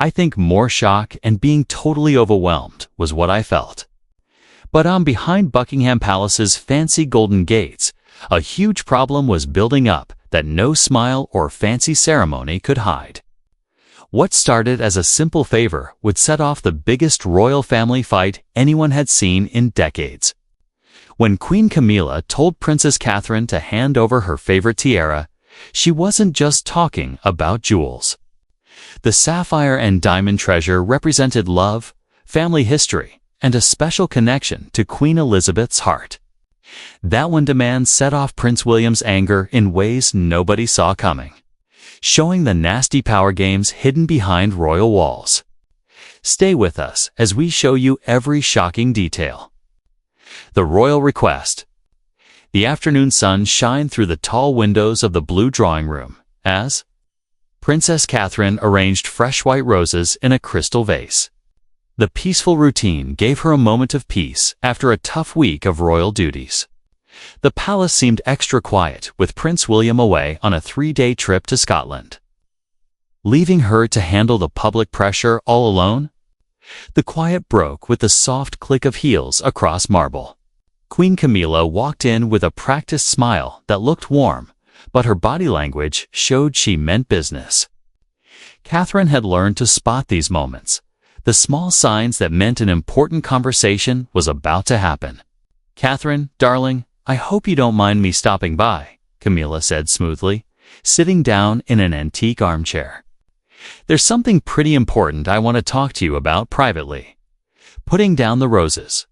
I think more shock and being totally overwhelmed was what I felt. But behind Buckingham Palace's fancy golden gates, a huge problem was building up that no smile or fancy ceremony could hide. What started as a simple favor would set off the biggest royal family fight anyone had seen in decades. When Queen Camilla told Princess Catherine to hand over her favorite tiara, she wasn't just talking about jewels. The sapphire and diamond treasure represented love, family history, and a special connection to Queen Elizabeth's heart. That one demand set off Prince William's anger in ways nobody saw coming, showing the nasty power games hidden behind royal walls. Stay with us as we show you every shocking detail. The royal request. The afternoon sun shined through the tall windows of the blue drawing room as Princess Catherine arranged fresh white roses in a crystal vase. The peaceful routine gave her a moment of peace after a tough week of royal duties. The palace seemed extra quiet with Prince William away on a 3-day trip to Scotland. Leaving her to handle the public pressure all alone? The quiet broke with the soft click of heels across marble. Queen Camilla walked in with a practiced smile that looked warm, but her body language showed she meant business. Catherine had learned to spot these moments, the small signs that meant an important conversation was about to happen. "Catherine, darling, I hope you don't mind me stopping by," Camilla said smoothly, sitting down in an antique armchair. "There's something pretty important I want to talk to you about privately." Putting down the roses,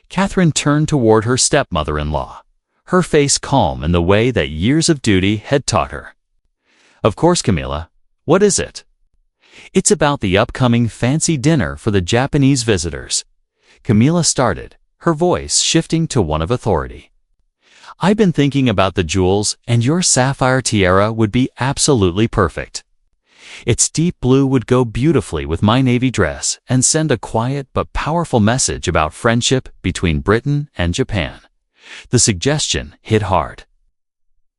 Catherine turned toward her stepmother-in-law, her face calm in the way that years of duty had taught her. "Of course, Camilla. What is it?" "It's about the upcoming fancy dinner for the Japanese visitors," Camilla started, her voice shifting to one of authority. "I've been thinking about the jewels, and your sapphire tiara would be absolutely perfect. Its deep blue would go beautifully with my navy dress and send a quiet but powerful message about friendship between Britain and Japan." The suggestion hit hard,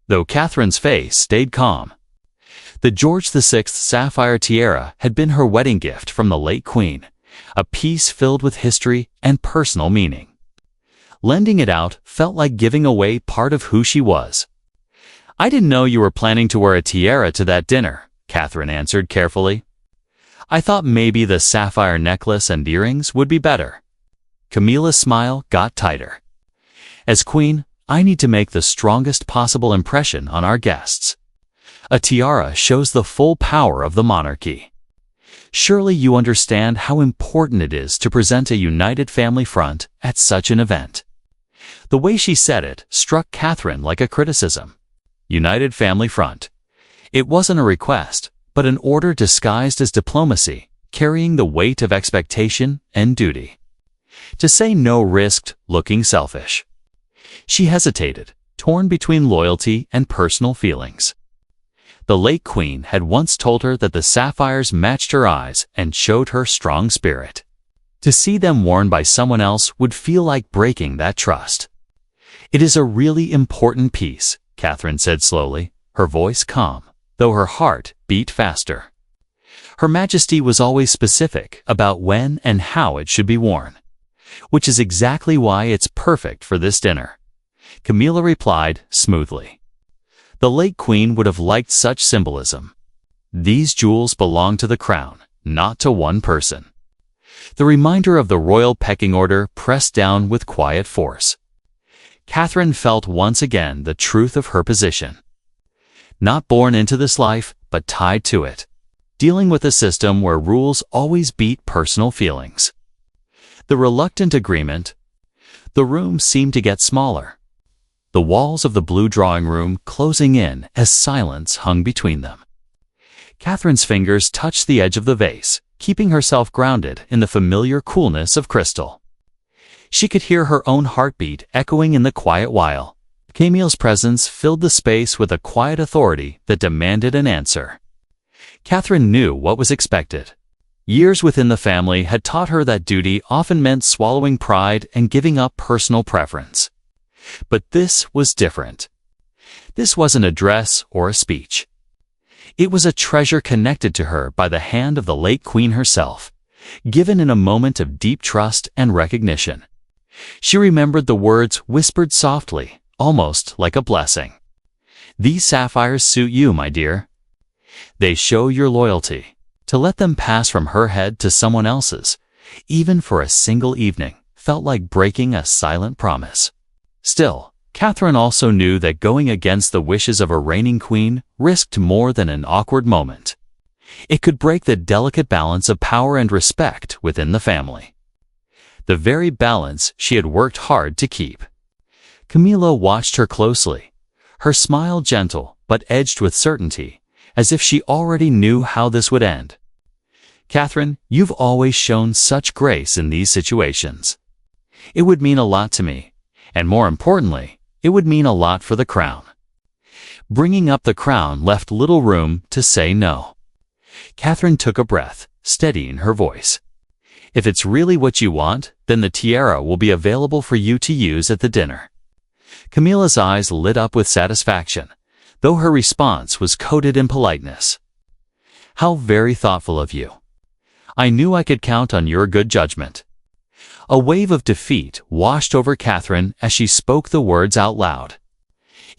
though Catherine's face stayed calm. The George VI sapphire tiara had been her wedding gift from the late Queen, a piece filled with history and personal meaning. Lending it out felt like giving away part of who she was. "I didn't know you were planning to wear a tiara to that dinner," Catherine answered carefully. "I thought maybe the sapphire necklace and earrings would be better." Camilla's smile got tighter. "As Queen, I need to make the strongest possible impression on our guests. A tiara shows the full power of the monarchy. Surely you understand how important it is to present a united family front at such an event." The way she said it struck Catherine like a criticism. United family front. It wasn't a request, but an order disguised as diplomacy, carrying the weight of expectation and duty. To say no risked looking selfish. She hesitated, torn between loyalty and personal feelings. The late Queen had once told her that the sapphires matched her eyes and showed her strong spirit. To see them worn by someone else would feel like breaking that trust. "It is a really important piece," Catherine said slowly, her voice calm, though her heart beat faster. Her Majesty was always specific about when and how it should be worn, which is exactly why it's perfect for this dinner. Camilla replied smoothly. The late Queen would have liked such symbolism. These jewels belong to the crown, not to one person. The reminder of the royal pecking order pressed down with quiet force. Catherine felt once again the truth of her position. Not born into this life, but tied to it. Dealing with a system where rules always beat personal feelings. The reluctant agreement. The room seemed to get smaller. The walls of the blue drawing room closing in as silence hung between them. Catherine's fingers touched the edge of the vase, keeping herself grounded in the familiar coolness of crystal. She could hear her own heartbeat echoing in the quiet while Camilla's presence filled the space with a quiet authority that demanded an answer. Catherine knew what was expected. Years within the family had taught her that duty often meant swallowing pride and giving up personal preference. But this was different. This wasn't a dress or a speech. It was a treasure connected to her by the hand of the late queen herself, given in a moment of deep trust and recognition. She remembered the words whispered softly, almost like a blessing. "These sapphires suit you, my dear. They show your loyalty." To let them pass from her head to someone else's, even for a single evening, felt like breaking a silent promise. Still, Catherine also knew that going against the wishes of a reigning queen risked more than an awkward moment. It could break the delicate balance of power and respect within the family. The very balance she had worked hard to keep. Camilla watched her closely, her smile gentle but edged with certainty, as if she already knew how this would end. "Catherine, you've always shown such grace in these situations. It would mean a lot to me, and more importantly, it would mean a lot for the crown." Bringing up the crown left little room to say no. Catherine took a breath, steadying her voice. "If it's really what you want, then the tiara will be available for you to use at the dinner." Camilla's eyes lit up with satisfaction, though her response was coated in politeness. "How very thoughtful of you. I knew I could count on your good judgment." A wave of defeat washed over Catherine as she spoke the words out loud.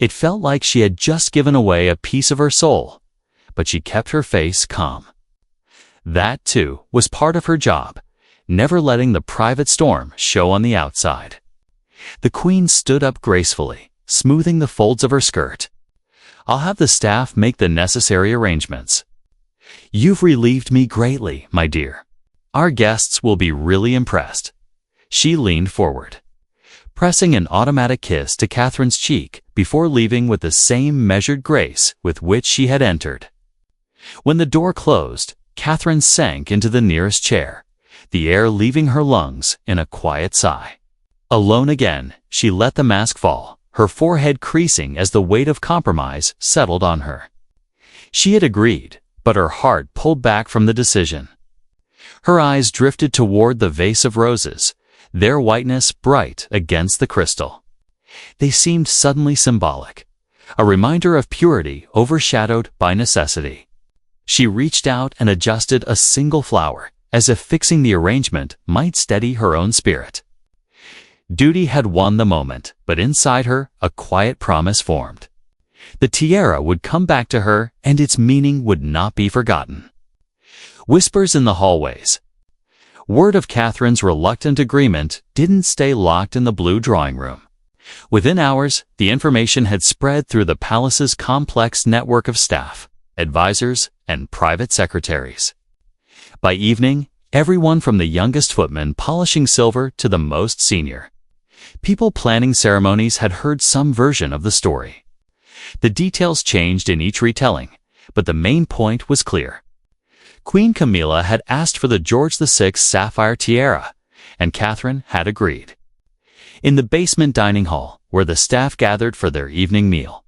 It felt like she had just given away a piece of her soul, but she kept her face calm. That, too, was part of her job, never letting the private storm show on the outside. The queen stood up gracefully, smoothing the folds of her skirt. "I'll have the staff make the necessary arrangements. You've relieved me greatly, my dear. Our guests will be really impressed." She leaned forward, pressing an automatic kiss to Catherine's cheek before leaving with the same measured grace with which she had entered. When the door closed, Catherine sank into the nearest chair, the air leaving her lungs in a quiet sigh. Alone again, she let the mask fall, her forehead creasing as the weight of compromise settled on her. She had agreed, but her heart pulled back from the decision. Her eyes drifted toward the vase of roses, their whiteness bright against the crystal. They seemed suddenly symbolic, a reminder of purity overshadowed by necessity. She reached out and adjusted a single flower, as if fixing the arrangement might steady her own spirit. Duty had won the moment, but inside her, a quiet promise formed. The tiara would come back to her, and its meaning would not be forgotten. Whispers in the hallways. Word of Catherine's reluctant agreement didn't stay locked in the blue drawing room. Within hours, the information had spread through the palace's complex network of staff, advisors, and private secretaries. By evening, everyone from the youngest footman polishing silver to the most senior. People planning ceremonies had heard some version of the story. The details changed in each retelling, but the main point was clear. Queen Camilla had asked for the George VI sapphire tiara, and Catherine had agreed. In the basement dining hall, where the staff gathered for their evening meal,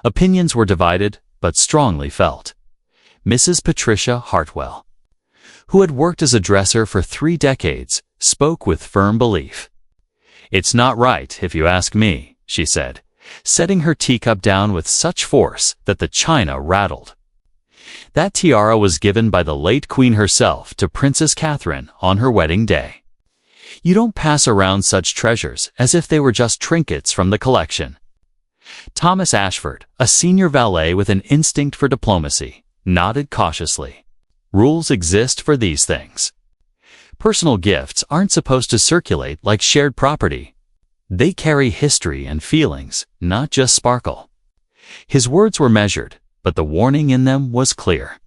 opinions were divided, but strongly felt. Mrs. Patricia Hartwell, who had worked as a dresser for 3 decades, spoke with firm belief. "It's not right, if you ask me," she said, setting her teacup down with such force that the china rattled. That tiara was given by the late queen herself to Princess Catherine on her wedding day. You don't pass around such treasures as if they were just trinkets from the collection. Thomas Ashford, a senior valet with an instinct for diplomacy, nodded cautiously. Rules exist for these things. Personal gifts aren't supposed to circulate like shared property. They carry history and feelings, not just sparkle. His words were measured, but the warning in them was clear.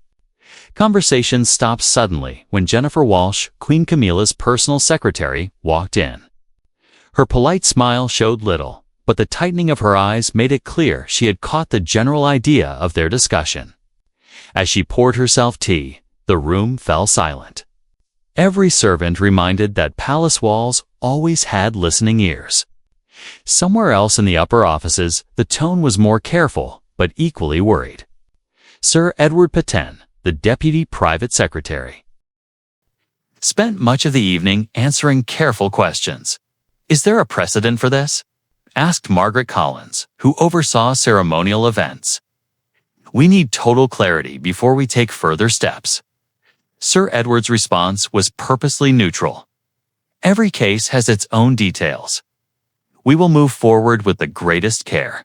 Conversation stopped suddenly when Jennifer Walsh, Queen Camilla's personal secretary, walked in. Her polite smile showed little, but the tightening of her eyes made it clear she had caught the general idea of their discussion. As she poured herself tea, the room fell silent. Every servant reminded that palace walls always had listening ears. Somewhere else in the upper offices, the tone was more careful, but equally worried. Sir Edward Patten, the deputy private secretary, spent much of the evening answering careful questions. "Is there a precedent for this?" asked Margaret Collins, who oversaw ceremonial events. We need total clarity before we take further steps. Sir Edward's response was purposely neutral. Every case has its own details. We will move forward with the greatest care.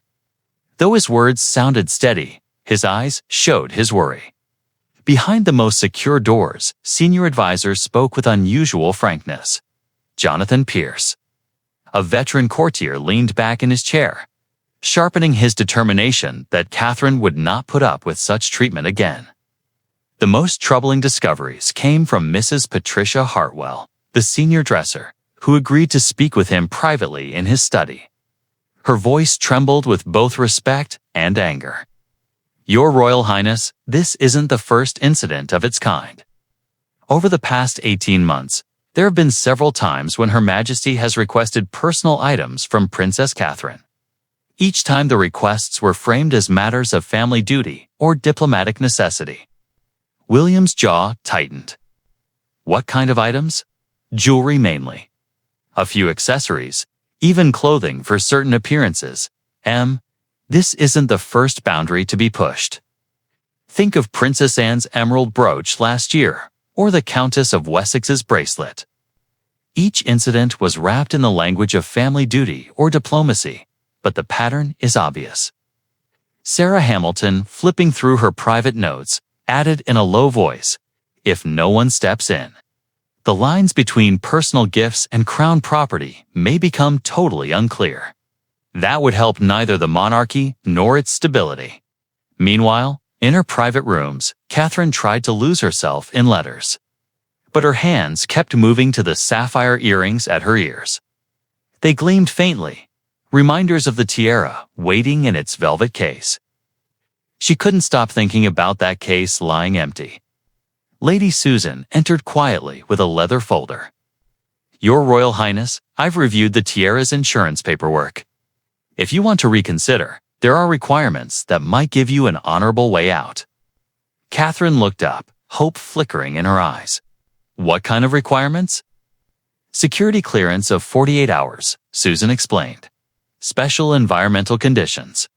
Though his words sounded steady, his eyes showed his worry. Behind the most secure doors, senior advisors spoke with unusual frankness. Jonathan Pierce, a veteran courtier, leaned back in his chair, sharpening his determination that Catherine would not put up with such treatment again. The most troubling discoveries came from Mrs. Patricia Hartwell, the senior dresser, who agreed to speak with him privately in his study. Her voice trembled with both respect and anger. "Your Royal Highness, this isn't the first incident of its kind. Over the past 18 months, there have been several times when Her Majesty has requested personal items from Princess Catherine. Each time the requests were framed as matters of family duty or diplomatic necessity." William's jaw tightened. What kind of items? Jewelry mainly. A few accessories, even clothing for certain appearances. This isn't the first boundary to be pushed. Think of Princess Anne's emerald brooch last year, or the Countess of Wessex's bracelet. Each incident was wrapped in the language of family duty or diplomacy, but the pattern is obvious. Sarah Hamilton, flipping through her private notes, added in a low voice, "If no one steps in." The lines between personal gifts and crown property may become totally unclear. That would help neither the monarchy nor its stability. Meanwhile, in her private rooms, Catherine tried to lose herself in letters. But her hands kept moving to the sapphire earrings at her ears. They gleamed faintly, reminders of the tiara waiting in its velvet case. She couldn't stop thinking about that case lying empty. Lady Susan entered quietly with a leather folder. "Your Royal Highness, I've reviewed the tiara's insurance paperwork. If you want to reconsider, there are requirements that might give you an honorable way out." Catherine looked up, hope flickering in her eyes. "What kind of requirements?" "Security clearance of 48 hours, Susan explained. Special environmental conditions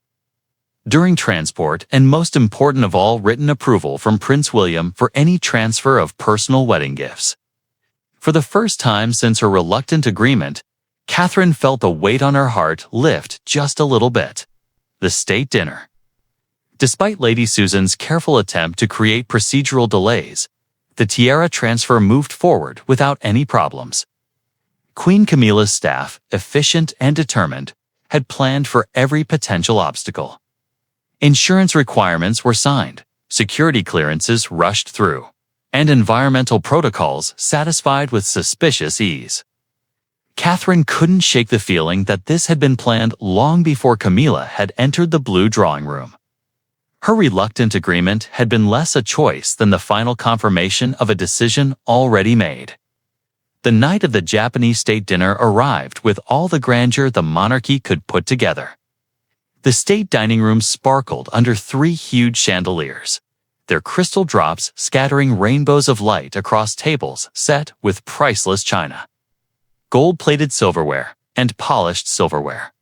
during transport, and most important of all, written approval from Prince William for any transfer of personal wedding gifts." For the first time since her reluctant agreement, Catherine felt the weight on her heart lift just a little bit. The state dinner. Despite Lady Susan's careful attempt to create procedural delays, the tiara transfer moved forward without any problems. Queen Camilla's staff, efficient and determined, had planned for every potential obstacle. Insurance requirements were signed, security clearances rushed through, and environmental protocols satisfied with suspicious ease. Catherine couldn't shake the feeling that this had been planned long before Camilla had entered the blue drawing room. Her reluctant agreement had been less a choice than the final confirmation of a decision already made. The night of the Japanese state dinner arrived with all the grandeur the monarchy could put together. The state dining room sparkled under 3 huge chandeliers, their crystal drops scattering rainbows of light across tables set with priceless china, gold-plated silverware, and polished silverware.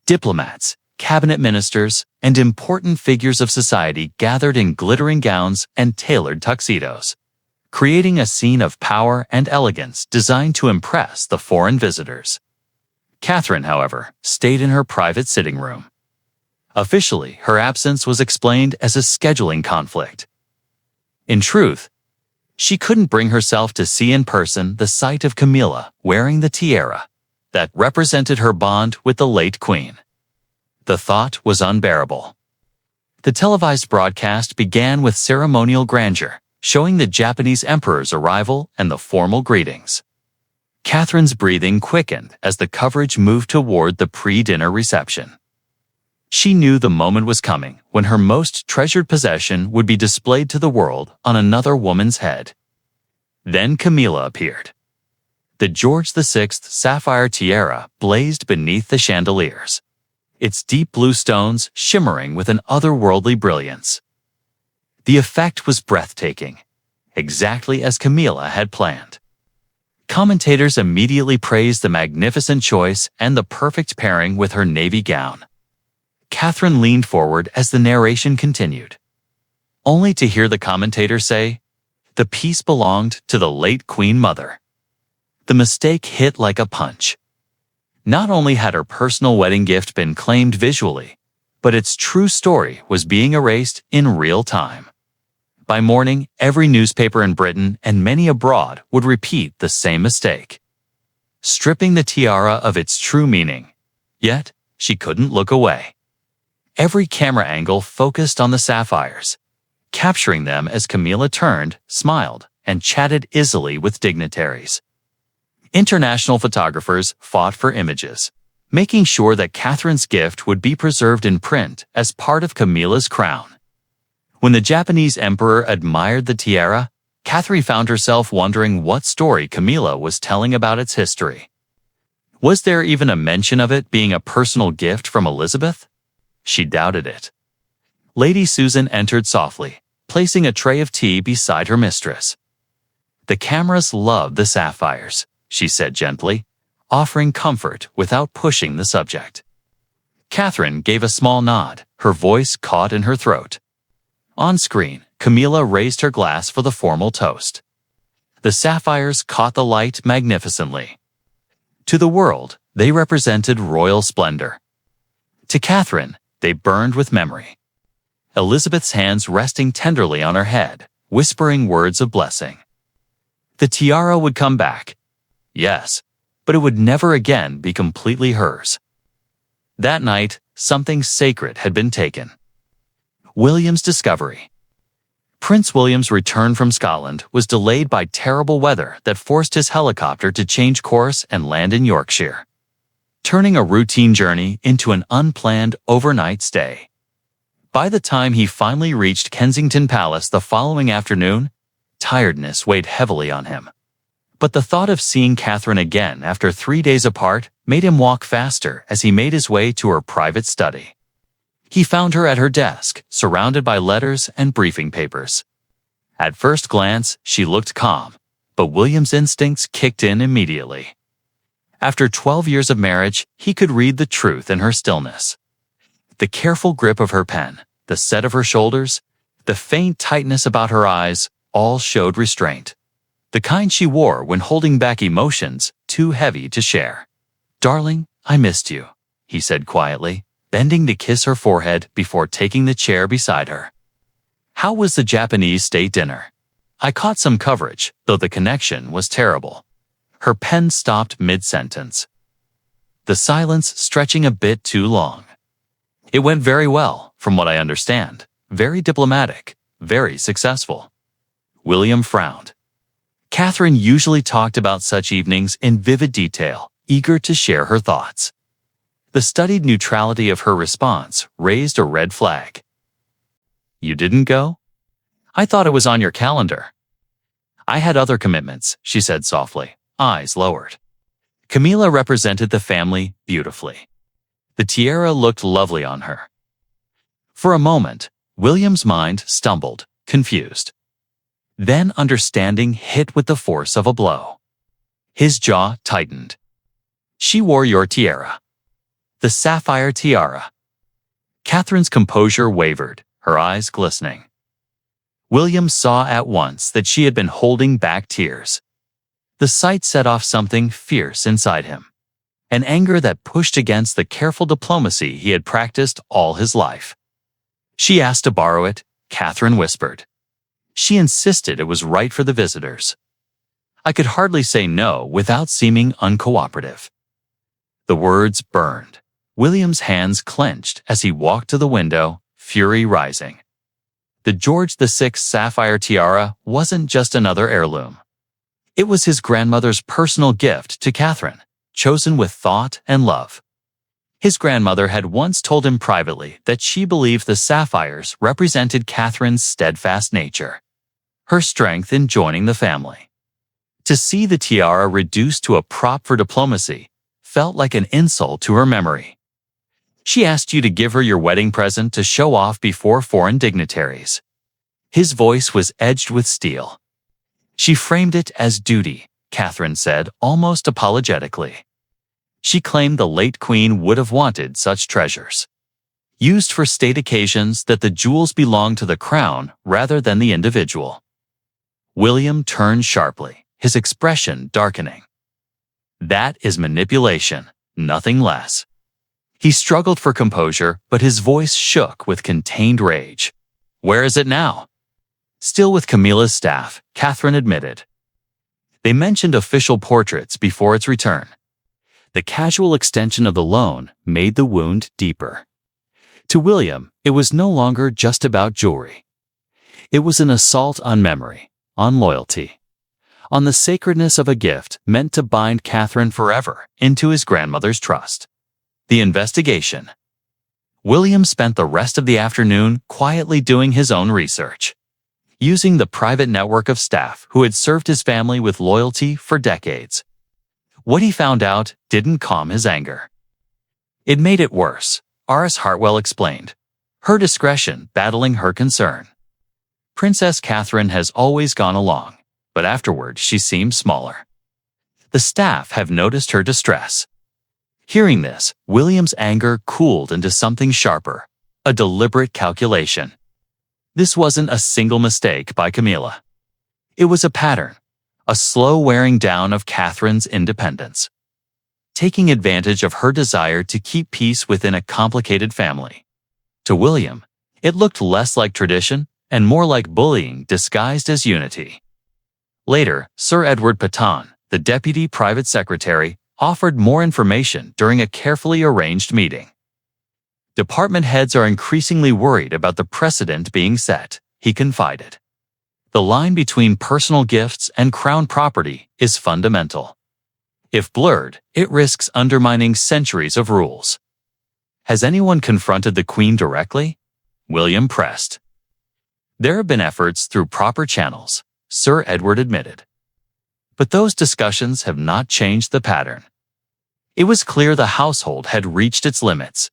Diplomats, cabinet ministers, and important figures of society gathered in glittering gowns and tailored tuxedos, creating a scene of power and elegance designed to impress the foreign visitors. Catherine, however, stayed in her private sitting room. Officially, her absence was explained as a scheduling conflict. In truth, she couldn't bring herself to see in person the sight of Camilla wearing the tiara that represented her bond with the late queen. The thought was unbearable. The televised broadcast began with ceremonial grandeur, showing the Japanese emperor's arrival and the formal greetings. Catherine's breathing quickened as the coverage moved toward the pre-dinner reception. She knew the moment was coming when her most treasured possession would be displayed to the world on another woman's head. Then Camilla appeared. The George VI sapphire tiara blazed beneath the chandeliers, its deep blue stones shimmering with an otherworldly brilliance. The effect was breathtaking, exactly as Camilla had planned. Commentators immediately praised the magnificent choice and the perfect pairing with her navy gown. Catherine leaned forward as the narration continued, only to hear the commentator say, "The piece belonged to the late Queen Mother." The mistake hit like a punch. Not only had her personal wedding gift been claimed visually, but its true story was being erased in real time. By morning, every newspaper in Britain and many abroad would repeat the same mistake, stripping the tiara of its true meaning. Yet, she couldn't look away. Every camera angle focused on the sapphires, capturing them as Camilla turned, smiled, and chatted easily with dignitaries. International photographers fought for images, making sure that Catherine's gift would be preserved in print as part of Camilla's crown. When the Japanese emperor admired the tiara, Catherine found herself wondering what story Camilla was telling about its history. Was there even a mention of it being a personal gift from Elizabeth? She doubted it. Lady Susan entered softly, placing a tray of tea beside her mistress. "The cameras love the sapphires," she said gently, offering comfort without pushing the subject. Catherine gave a small nod, her voice caught in her throat. On screen, Camilla raised her glass for the formal toast. The sapphires caught the light magnificently. To the world, they represented royal splendor. To Catherine, they burned with memory. Elizabeth's hands resting tenderly on her head, whispering words of blessing. The tiara would come back. Yes, but it would never again be completely hers. That night, something sacred had been taken. William's discovery. Prince William's return from Scotland was delayed by terrible weather that forced his helicopter to change course and land in Yorkshire, turning a routine journey into an unplanned overnight stay. By the time he finally reached Kensington Palace the following afternoon, tiredness weighed heavily on him. But the thought of seeing Catherine again after 3 days apart made him walk faster as he made his way to her private study. He found her at her desk, surrounded by letters and briefing papers. At first glance, she looked calm, but William's instincts kicked in immediately. After 12 years of marriage, he could read the truth in her stillness. The careful grip of her pen, the set of her shoulders, the faint tightness about her eyes, all showed restraint. The kind she wore when holding back emotions too heavy to share. "Darling, I missed you," he said quietly, bending to kiss her forehead before taking the chair beside her. "How was the Japanese state dinner?" "I caught some coverage, though the connection was terrible." Her pen stopped mid-sentence, the silence stretching a bit too long. "It went very well, from what I understand. Very diplomatic, very successful." William frowned. Catherine usually talked about such evenings in vivid detail, eager to share her thoughts. The studied neutrality of her response raised a red flag. "You didn't go? I thought it was on your calendar." "I had other commitments," she said softly, eyes lowered. Camilla represented the family beautifully. The tiara looked lovely on her. For a moment, William's mind stumbled, confused. Then understanding hit with the force of a blow. His jaw tightened. "She wore your tiara. The sapphire tiara." Catherine's composure wavered, her eyes glistening. William saw at once that she had been holding back tears. The sight set off something fierce inside him, an anger that pushed against the careful diplomacy he had practiced all his life. "She asked to borrow it," Catherine whispered. "She insisted it was right for the visitors. I could hardly say no without seeming uncooperative." The words burned. William's hands clenched as he walked to the window, fury rising. The George VI sapphire tiara wasn't just another heirloom. It was his grandmother's personal gift to Catherine, chosen with thought and love. His grandmother had once told him privately that she believed the sapphires represented Catherine's steadfast nature, her strength in joining the family. To see the tiara reduced to a prop for diplomacy felt like an insult to her memory. "She asked you to give her your wedding present to show off before foreign dignitaries." His voice was edged with steel. "She framed it as duty," Catherine said almost apologetically. She claimed the late queen would have wanted such treasures. used for state occasions that the jewels belonged to the crown rather than the individual. William turned sharply, his expression darkening. That is manipulation, nothing less. He struggled for composure, but his voice shook with contained rage. Where is it now? Still with Camilla's staff, Catherine admitted. They mentioned official portraits before its return. The casual extension of the loan made the wound deeper. To William, it was no longer just about jewelry. It was an assault on memory, on loyalty, on the sacredness of a gift meant to bind Catherine forever into his grandmother's trust. The investigation. William spent the rest of the afternoon quietly doing his own research, using the private network of staff who had served his family with loyalty for decades. What he found out didn't calm his anger. It made it worse, Aris Hartwell explained, her discretion battling her concern. Princess Catherine has always gone along, but afterward she seemed smaller. The staff have noticed her distress. Hearing this, William's anger cooled into something sharper, a deliberate calculation. This wasn't a single mistake by Camilla. It was a pattern, a slow wearing down of Catherine's independence, taking advantage of her desire to keep peace within a complicated family. To William, it looked less like tradition and more like bullying disguised as unity. Later, Sir Edward Patton, the deputy private secretary, offered more information during a carefully arranged meeting. Department heads are increasingly worried about the precedent being set, he confided. The line between personal gifts and crown property is fundamental. If blurred, it risks undermining centuries of rules. Has anyone confronted the Queen directly? William pressed. There have been efforts through proper channels, Sir Edward admitted. But those discussions have not changed the pattern. It was clear the household had reached its limits.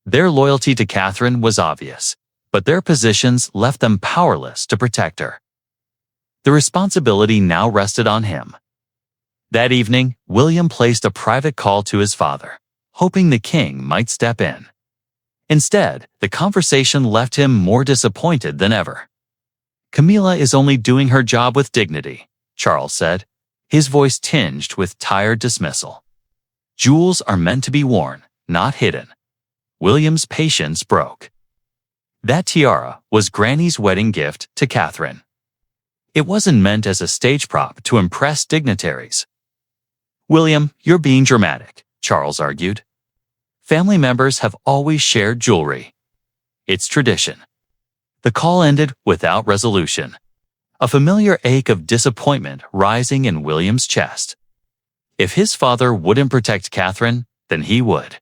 Their loyalty to Catherine was obvious, but their positions left them powerless to protect her. The responsibility now rested on him. That evening, William placed a private call to his father, hoping the king might step in. Instead, the conversation left him more disappointed than ever. Camilla is only doing her job with dignity, Charles said, his voice tinged with tired dismissal. Jewels are meant to be worn, not hidden. William's patience broke. That tiara was Granny's wedding gift to Catherine. It wasn't meant as a stage prop to impress dignitaries. William, you're being dramatic, Charles argued. Family members have always shared jewelry. It's tradition. The call ended without resolution, a familiar ache of disappointment rising in William's chest. If his father wouldn't protect Catherine, then he would.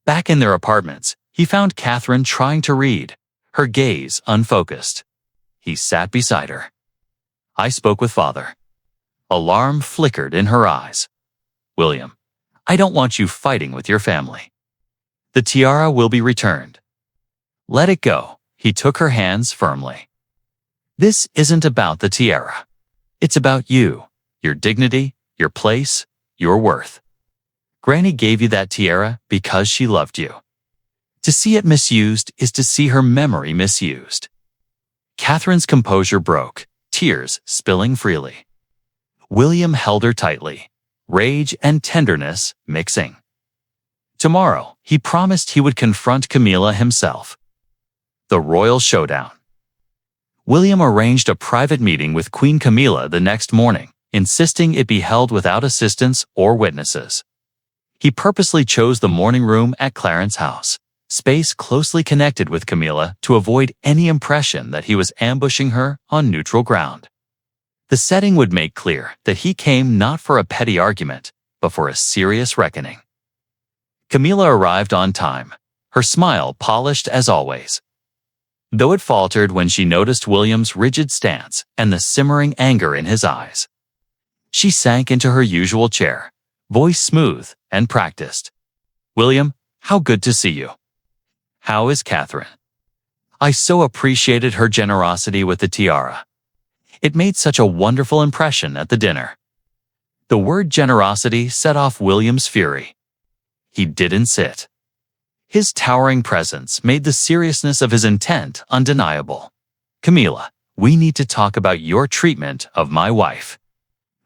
Back in their apartments, he found Catherine trying to read, her gaze unfocused. He sat beside her. I spoke with Father. Alarm flickered in her eyes. William, I don't want you fighting with your family. The tiara will be returned. Let it go. He took her hands firmly. This isn't about the tiara. It's about you, your dignity, your place, your worth. Granny gave you that tiara because she loved you. To see it misused is to see her memory misused. Catherine's composure broke, tears spilling freely. William held her tightly, rage and tenderness mixing. Tomorrow, he promised he would confront Camilla himself. The royal showdown. William arranged a private meeting with Queen Camilla the next morning, insisting it be held without assistants or witnesses. He purposely chose the morning room at Clarence's house, space closely connected with Camilla to avoid any impression that he was ambushing her on neutral ground. The setting would make clear that he came not for a petty argument, but for a serious reckoning. Camilla arrived on time, her smile polished as always. Though it faltered when she noticed William's rigid stance and the simmering anger in his eyes. She sank into her usual chair, voice smooth and practiced. William, how good to see you. How is Catherine? I so appreciated her generosity with the tiara. It made such a wonderful impression at the dinner. The word generosity set off William's fury. He didn't sit. His towering presence made the seriousness of his intent undeniable. "Camilla, we need to talk about your treatment of my wife.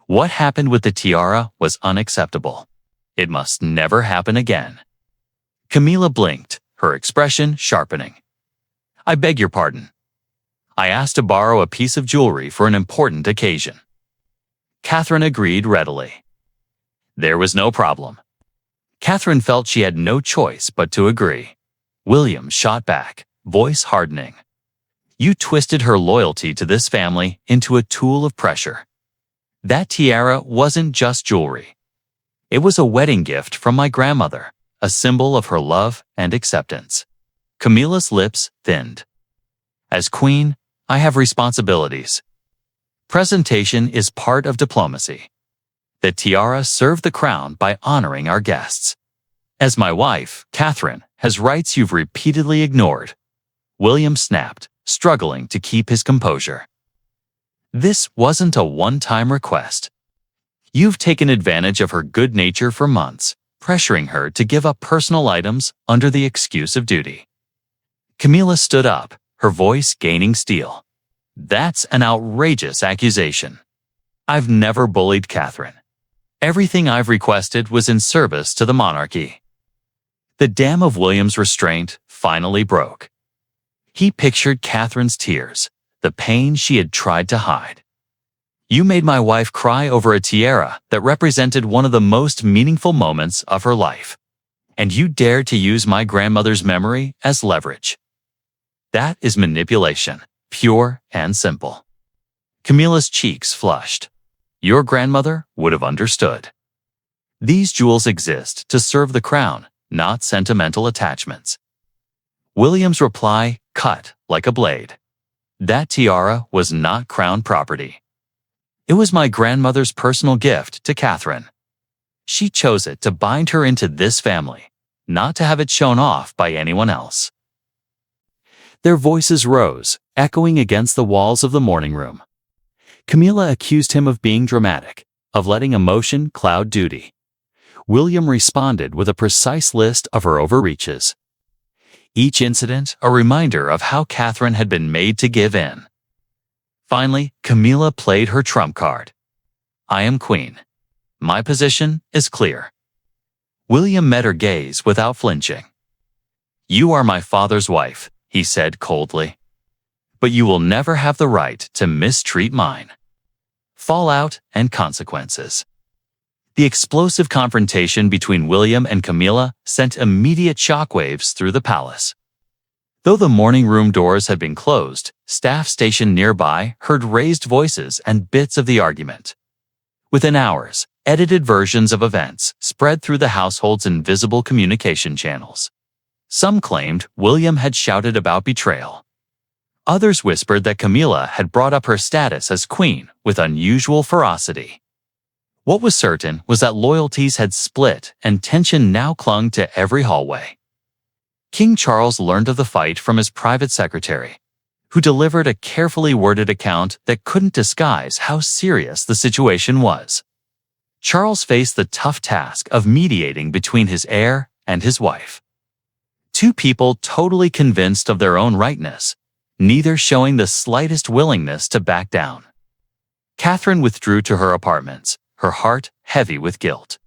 What happened with the tiara was unacceptable. It must never happen again." Camilla blinked, her expression sharpening. "I beg your pardon. I asked to borrow a piece of jewelry for an important occasion." Catherine agreed readily. There was no problem. Catherine felt she had no choice but to agree. William shot back, voice hardening. "You twisted her loyalty to this family into a tool of pressure. That tiara wasn't just jewelry. It was a wedding gift from my grandmother, a symbol of her love and acceptance." Camilla's lips thinned. "As queen, I have responsibilities. Presentation is part of diplomacy. The tiara served the crown by honoring our guests. As my wife, Catherine, has rights you've repeatedly ignored." William snapped, struggling to keep his composure. "This wasn't a one-time request. You've taken advantage of her good nature for months, pressuring her to give up personal items under the excuse of duty." Camilla stood up, her voice gaining steel. "That's an outrageous accusation. I've never bullied Catherine. Everything I've requested was in service to the monarchy." The dam of William's restraint finally broke. He pictured Catherine's tears, the pain she had tried to hide. "You made my wife cry over a tiara that represented one of the most meaningful moments of her life. And you dared to use my grandmother's memory as leverage. That is manipulation, pure and simple." Camilla's cheeks flushed. "Your grandmother would have understood. These jewels exist to serve the crown, not sentimental attachments." William's reply cut like a blade. "That tiara was not crown property. It was my grandmother's personal gift to Catherine. She chose it to bind her into this family, not to have it shown off by anyone else." Their voices rose, echoing against the walls of the morning room. Camilla accused him of being dramatic, of letting emotion cloud duty. William responded with a precise list of her overreaches. Each incident a reminder of how Catherine had been made to give in. Finally, Camilla played her trump card. "I am queen. My position is clear." William met her gaze without flinching. "You are my father's wife," he said coldly. "But you will never have the right to mistreat mine." Fallout and consequences. The explosive confrontation between William and Camilla sent immediate shockwaves through the palace. Though the morning room doors had been closed, staff stationed nearby heard raised voices and bits of the argument. Within hours, edited versions of events spread through the household's invisible communication channels. Some claimed William had shouted about betrayal. Others whispered that Camilla had brought up her status as queen with unusual ferocity. What was certain was that loyalties had split and tension now clung to every hallway. King Charles learned of the fight from his private secretary, who delivered a carefully worded account that couldn't disguise how serious the situation was. Charles faced the tough task of mediating between his heir and his wife. Two people totally convinced of their own rightness, neither showing the slightest willingness to back down. Catherine withdrew to her apartments, her heart heavy with guilt.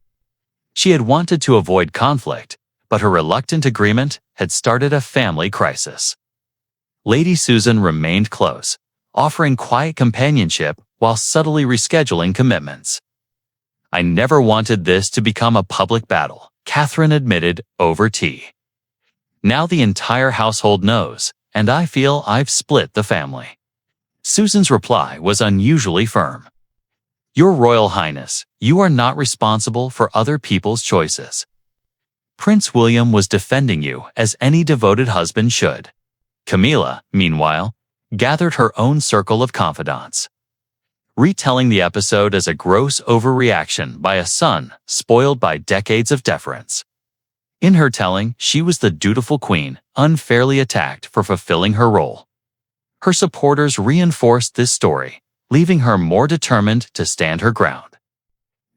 She had wanted to avoid conflict, but her reluctant agreement had started a family crisis. Lady Susan remained close, offering quiet companionship while subtly rescheduling commitments. "I never wanted this to become a public battle," Catherine admitted over tea. "Now the entire household knows, and I feel I've split the family." Susan's reply was unusually firm. "Your Royal Highness, you are not responsible for other people's choices. Prince William was defending you as any devoted husband should." Camilla, meanwhile, gathered her own circle of confidants, retelling the episode as a gross overreaction by a son spoiled by decades of deference. In her telling, she was the dutiful queen, unfairly attacked for fulfilling her role. Her supporters reinforced this story, leaving her more determined to stand her ground.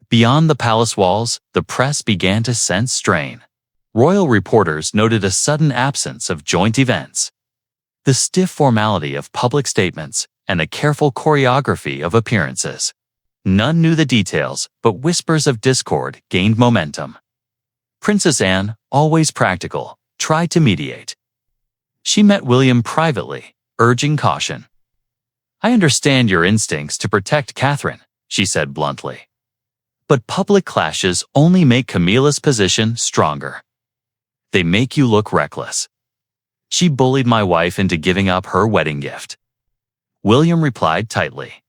Beyond the palace walls, the press began to sense strain. royal reporters noted a sudden absence of joint events. The stiff formality of public statements and a careful choreography of appearances. None knew the details, but whispers of discord gained momentum. Princess Anne, always practical, tried to mediate. She met William privately, urging caution. "I understand your instincts to protect Catherine," she said bluntly. "But public clashes only make Camilla's position stronger. They make you look reckless. She bullied my wife into giving up her wedding gift." William replied tightly.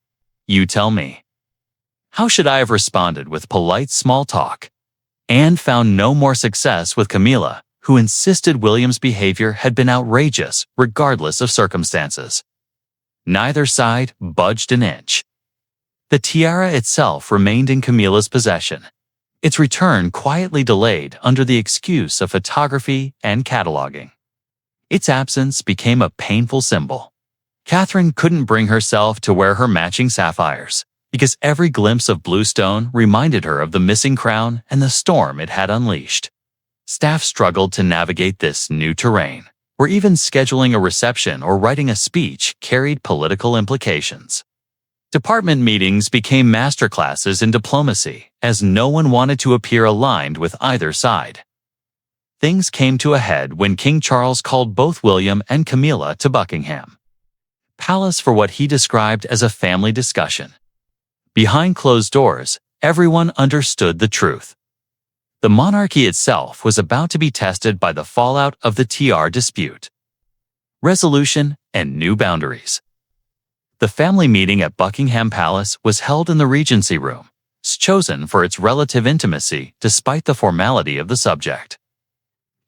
"You tell me." How should I have responded with polite small talk? Anne found no more success with Camilla, who insisted William's behavior had been outrageous regardless of circumstances. Neither side budged an inch. The tiara itself remained in Camilla's possession, its return quietly delayed under the excuse of photography and cataloging. Its absence became a painful symbol. Catherine couldn't bring herself to wear her matching sapphires, because every glimpse of bluestone reminded her of the missing crown and the storm it had unleashed. Staff struggled to navigate this new terrain, where even scheduling a reception or writing a speech carried political implications. Department meetings became masterclasses in diplomacy, as no one wanted to appear aligned with either side. Things came to a head when King Charles called both William and Camilla to Buckingham Palace for what he described as a family discussion. Behind closed doors, everyone understood the truth. The monarchy itself was about to be tested by the fallout of the TR dispute. Resolution and new boundaries. The family meeting at Buckingham Palace was held in the Regency Room, chosen for its relative intimacy despite the formality of the subject.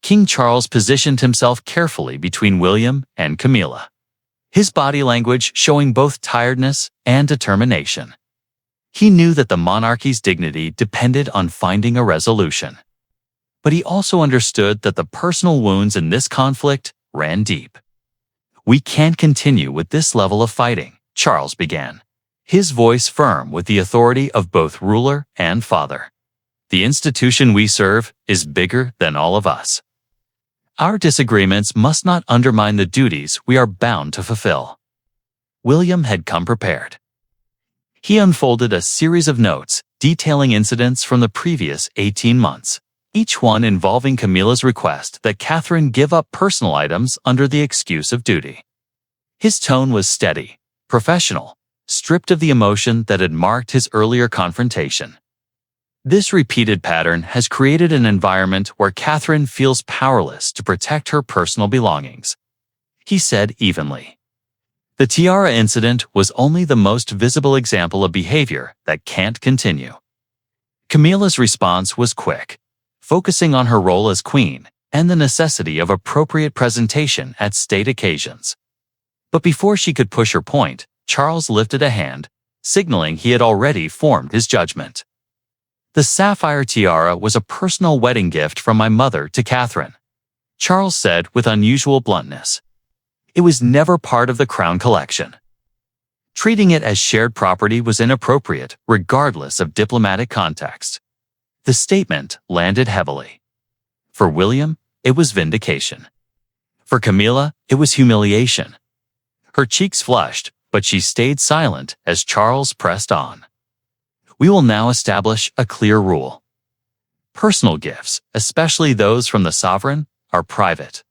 King Charles positioned himself carefully between William and Camilla, his body language showing both tiredness and determination. He knew that the monarchy's dignity depended on finding a resolution. But he also understood that the personal wounds in this conflict ran deep. "We can't continue with this level of fighting," Charles began, his voice firm with the authority of both ruler and father. "The institution we serve is bigger than all of us. Our disagreements must not undermine the duties we are bound to fulfill." William had come prepared. He unfolded a series of notes detailing incidents from the previous 18 months, each one involving Camilla's request that Catherine give up personal items under the excuse of duty. His tone was steady, professional, stripped of the emotion that had marked his earlier confrontation. This repeated pattern has created an environment where Catherine feels powerless to protect her personal belongings, he said evenly. The tiara incident was only the most visible example of behavior that can't continue. Camilla's response was quick, focusing on her role as queen and the necessity of appropriate presentation at state occasions. But before she could push her point, Charles lifted a hand, signaling he had already formed his judgment. "The sapphire tiara was a personal wedding gift from my mother to Catherine," Charles said with unusual bluntness. "It was never part of the crown collection." Treating it as shared property was inappropriate, regardless of diplomatic context. The statement landed heavily. For William, it was vindication. For Camilla, it was humiliation. Her cheeks flushed, but she stayed silent as Charles pressed on. "We will now establish a clear rule. Personal gifts, especially those from the sovereign, are private.